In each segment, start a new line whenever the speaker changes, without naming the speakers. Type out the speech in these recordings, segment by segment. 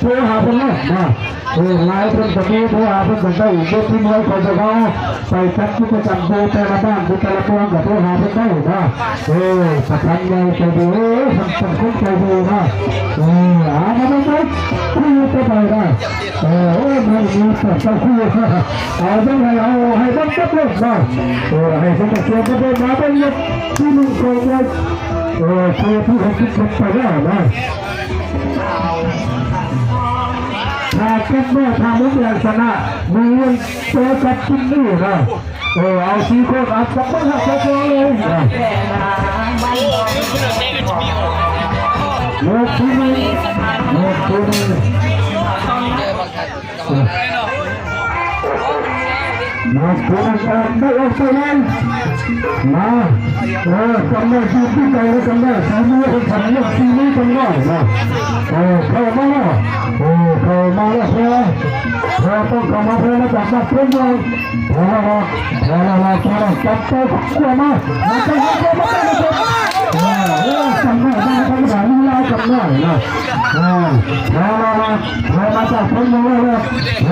โทรหาคนนั้นนะไลน์เป็นแบบนี้โทรหาเป็นแบบได้เด็กที่น้อยคนจะเขาไปจัดกิจกรรมดูแต่ละบ้านดูแต่ละเมืองกับโทรหาเป็นได้นะสถานใหญ่ใจดีสังคมใจดีนะมาไม่ได้คุยไปได้ไม่มีแต่คุยเอาได้ไงเอาให้บ้านก็เลิกนะให้สมัครเชื่อก็ได้มาเป็นที่หนึ่งคนเลยคุยที่เขาคิดไปได้นะถ้าเก็บเมื่อทำมุกอย่างชนะมีเงินตัวจับชิ้นนี้นะเอาชีโคตรอัดกับมันหักตัวเลยนะโน้ตที่นี่โน้ตที่นี่มาคุยกันได้ออกไปเลยมาจำได้ที่ใจจำได้สามีคนทำเรื่องที่นี้จำได้นะเข้ามาแล้วเข้ามาแล้วเราต้องเข้ามาเพื่อมาจับมาเพื่อนเราเราจับตัวขวามาจำได้ได้ทำแบบนี้เราจำได้นะเรามาจับเพื่อนเราเลยเ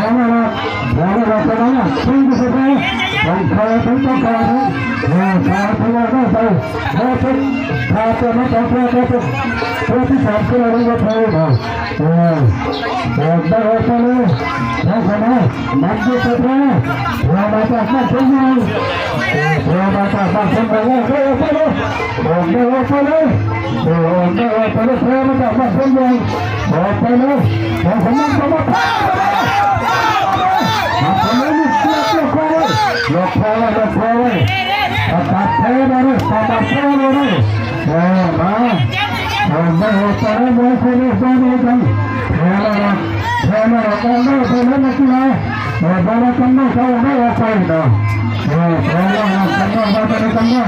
ราไปไหนอ่ะคุยกันสิผมเคยผมต้องการพาพลังเข้าไปพาตัวนักการเมืองตัวที่สามคือเราต้องไปได้ไปเลยเราทำไมมันจะไปเรามาจากบ้านคนใหญ่เรามาจากบ้านคนใหญ่ไปเลยไปเลยเรามาจากบ้านคนใหญ่ไปเลยเราทำไมเรามาลกพอเลยตัดเทเลยตัดเทเลยมาไม่หดใจไม่คุยไม่กันเทเลยกันได้เทเลยนะที่ไหนบอลกันได้เขาไม่เอาไปนะเทเลยกันได้มาเป็นกันได้เทเลยกันได้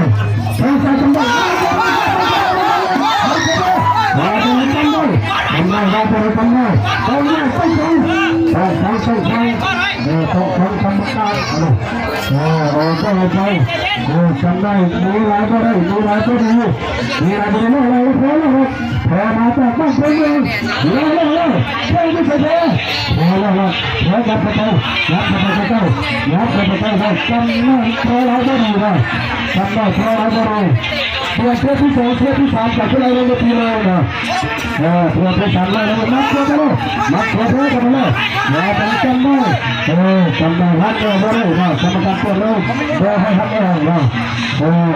มาเป็นกันได้มาเป็นกันได้เอาเนี่ยไปต้องทำได้จำได้มีหลายก็ได้มีหลายก็ดีมีอะไรก็ได้เราพอแล้วพอมาจากบ้านคนเดียวใช่ไม่ใช่แล้วจับไปจำได้พอเราก็ดีนะจำได้พอเราก็ดีเพื่อที่สองเพื่อที่สามจากที่เราเรียนที่เรานะเพื่อที่สามเรานับกันเลยนับกันเลยกันเลยจำได้จำได้ฮัทเลยมาเลยนะจำกันตัวเลยให้ฮัทเลยนะ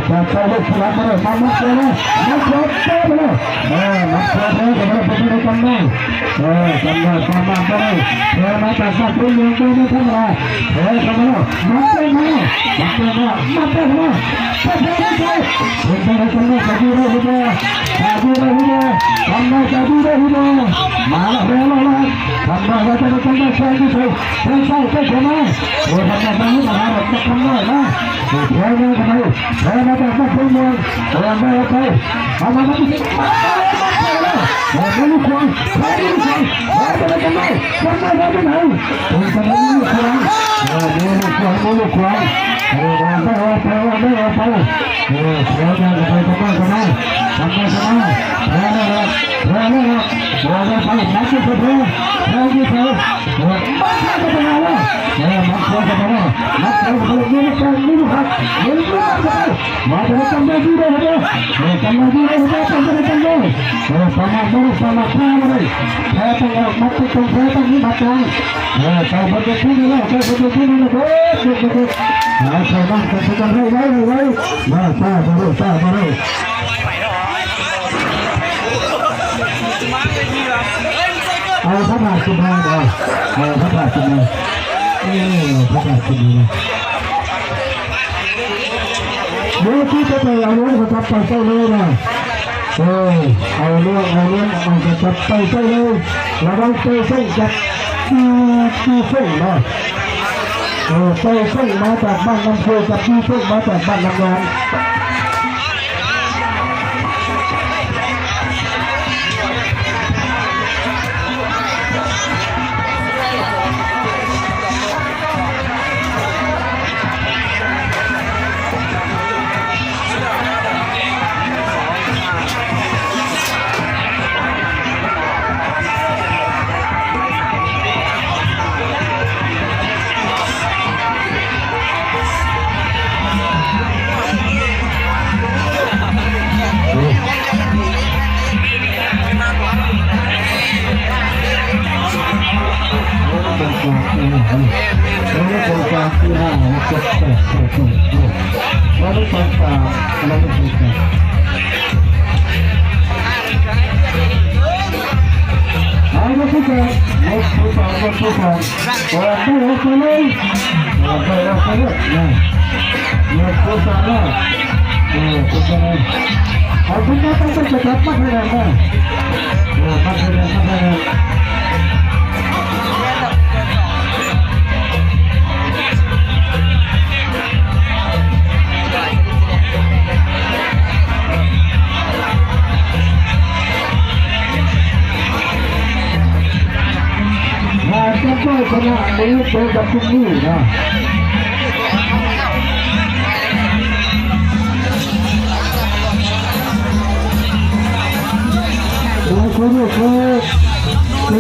แต่ใช้ลูกพลังมาเลยมาเลยนับเลยนับเลยกันเลยเป็นจำได้จำได้จำได้ไปเลยมาจากบ้านคนเมืองดูไม่ธรรมดากันเลยนับเลยมาเป็นไปได้จะดูได้ไหมทำได้จะดูได้ไหมมาแล้วทำได้จะดูได้ใช่ที่สุดใช่ทำได้ทำได้มาแบบจะทำได้นะแพ้เลยทำไมแพ้มาจากบ้านคนเมืองทำได้ไปทำได้ไม่ได้ไม่ควรไม่ได้ทำได้ไปไหนคุณจะไม่ควรไม่ควรไม่เอาไปเราจะไปทำได้เราไปนักที่สุดเราที่สุดมาจะไปไหนล่ะมาจะไปไหนมาจะไปยืนกันยืนหักยืนมาจะทำได้ดีเลยทำได้ดีเลยทำได้samaเลยแพ้ต้องออกมาต้องแพ้ต้องนี้มาจังชาวบ้านจะพูดเลยชาวบ้านจะพูดเลยชาวบ้านจะทำได้ไว้มาซามาเลยเอาพระบาทสุภาพเอาพระบาทสุภาพพระบาทสุภาพเมื่อที่จะไปเอาเรื่องมาจับไปเจ้าเลยนะเอาเรื่องมันจะจับไปเจ้าเลยแล้วเราไปเส้นจับที่เส้นนะไปเส้นมาจากบ้านน้ำโพจับที่เส้นมาจากบ้านน้ำยาง เราเป็นกลางที่5 6 7 8 เราเป็นกลางเราเป็นกลางเอาไปที่กลางเอาไปต่อไปที่กลางโอ้ไปเอาไปเลยเอาไปเอาไปเลยนะเนี่ยตัวสามแล้วตัวสามเอาคุณแม่ต้องไปจับมัดให้ได้นะมัดให้ได้มัดให้ได้จะไม่ชนะนี้เจอกับทุกนี่นะเราคุณลูกคื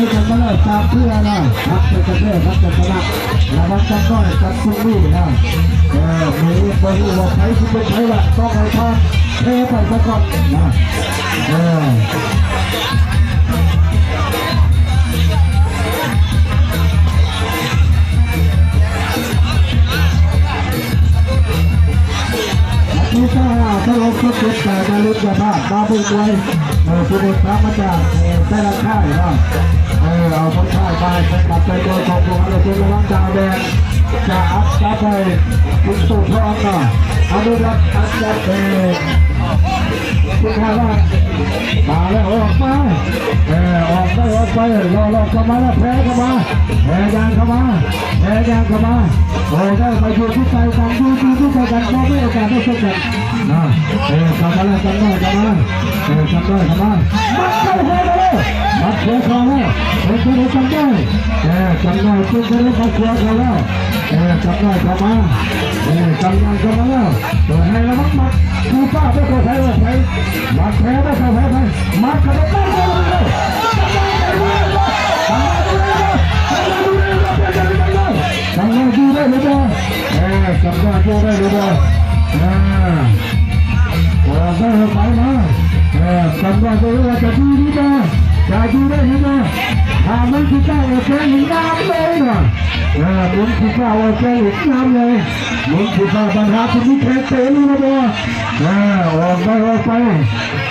อกันมาแล้วตามเพื่อนนะพักจะเพื่อพักจะชนะแล้วพักจะน้อยกับทุกนี่นะมีคนรู้ว่าใครที่เป็นใครละต้องให้ทำเทไปซะก่อนนะนี่ถ้าเราคิดเกิดแต่มาลุ้นกันบ้างมาบุกไว้ผู้เด็กพระมาจากแต่ละค่ายนะเอาคนค่ายไปกลับไปโดยของพวกเราเป็นระวังดาวแดงจะอัพจะไปคุณสุทองนะอนุรักษ์อัพจะไปคุณค่าว่ามาแล้วออกมาออกไปรอเข้ามาแล้วแพ้เข้ามาแพ้ยางเข้ามาโอ้ได้ไปอยู่ที่ใจกันอยู่ที่ใจกันมองไม่โอกาสได้สักกันนะเข้ามาแล้วกันได้เข้ามามัดเข้าหัวเลยมัดหัวคอแล้วเป็นคนจำได้เป็นคนมัดหัวคอแล้วจำได้เข้ามาแล้วตัวให้ระมัดคือป้าไม่เคยแพ้เลยมัดแพ้ไม่เคยแพ้ไปมัดกระโดดเลยจำได้ดูได้หรือเปล่าจำได้ดูได้หรือเปล่าได้ไปมาจำได้ดูว่าจะดูหรือเปล่าจะดูได้หรือเปล่าถ้ามันคิดได้ว่าจะหนีน้ำเลยนะมันคิดว่าจะหนีน้ำเลยมันคิดว่าปัญหาที่มีแค่เตะนี่นะบ่ออกไป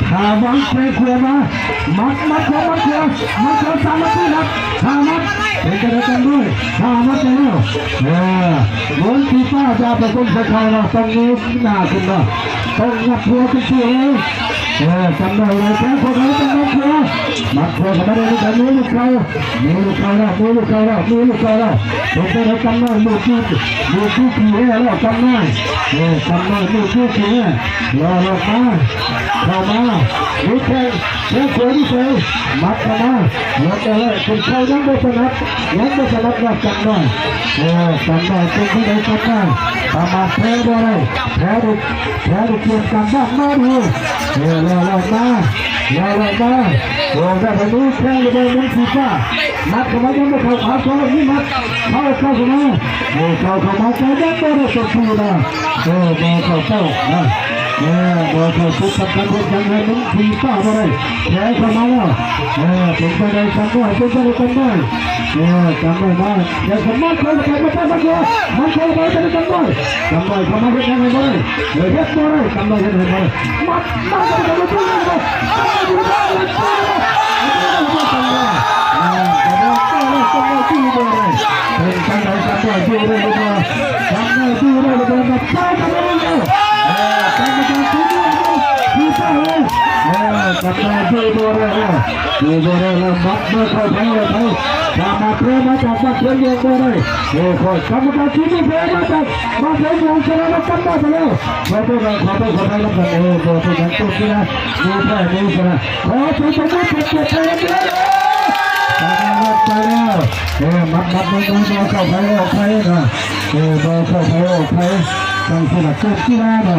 ถ้ามันแค่ขวามามัดสามนาทีนะถ้ามัดเป็นกระดานด้วยถ้ามัดแล้วมันคิดว่าจะเป็นคนสักคนเราต้องนี้หน้าคุณนะต้องงัดหัวกันเสียจำได้เลยแค่คนไหนต้องมัดหัวเขาไม่ได้กันมือลูกเขาแล้วเป็นกระดานจำได้มือที่ผีแล้วจำได้มือที่ผีรอมาเข้ามาลุกแค่คนที่เคยมัดเข้ามาแล้วแต่ละคนเขายังไม่สนับว่าจำได้เป็นที่ไหนจำได้ตามมาแพ้ได้แพ้ดูเกี่ยวกันบ้างมาดูรอมาโอ้ได้ไปดูแพ้เลยมันผิดว่ามัดเข้ามายังไม่เข้าขาเขานี่มัดเข้ามาเข้ามาจะยังไม่ได้สุดที่นะเข้านะบอกทุกท่านคนยังไงมันผีป้าอะไรแพ้เข้ามาแล้วเป็นไปได้จำได้จำได้มาแต่สมัยเคยไปมาตั้งแต่มันเคยไปแต่จำได้เข้ามาเป็นยังไงบ้างเฮ็ดอะไรจำได้ยังไงบ้างมัดกันไปเลยกับนายดูตัวเรื่องมัดไม่ค่อยแพ้เลยถ้ามาเพื่อมาจากมาเพื่อเยอะเลยคอยกรรมการที่ไม่แพ้มาจากมาเพื่อยังชนะมากันมาแล้วมาตัวเราขอตัวคนให้รับกันตัวอย่างตัวที่นะดูแพ้ดูชนะขอตัวชนะเป็นตัวแทนเลยไปแล้วมัดเข้าไปนะเข้าไปตั้งสนับสนุนที่นั่นนะ